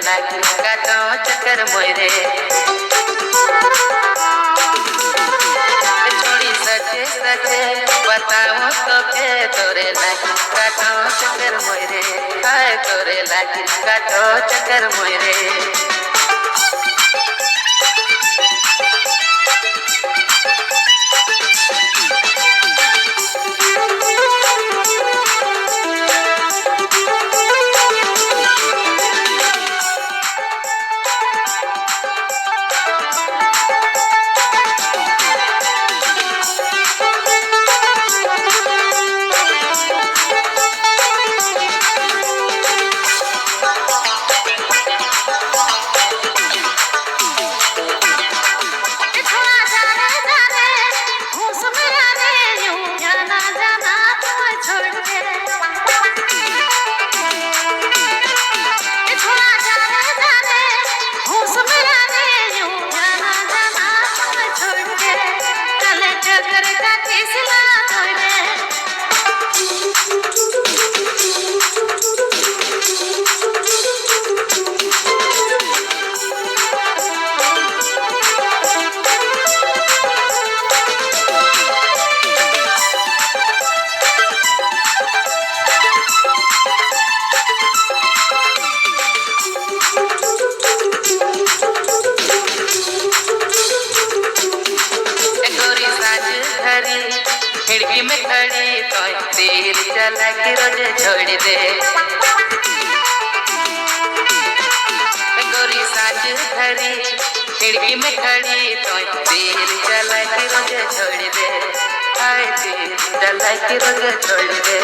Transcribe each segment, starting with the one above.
लागी काटो चक्कर मोरे छोड़ी सचे सचे बताओ तो के तोरे लागी काटो चक्कर मोरे हाय तोरे लागी काटो चक्कर मोरे खिड़की में खड़ी तो तीर चला के रोजे छोड़ दे गोरी साँझ खड़ी खिड़की में खड़ी तो तीर चला के रोजे छोड़ दे हाय तीर चला के रोजे छोड़ दे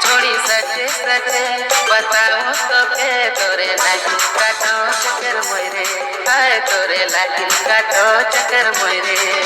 छोड़ी सचे सचे बताओ तो के तोरे लागी काटो चक्कर मोरे हाय तोरे लागी काटो चक्कर मोरे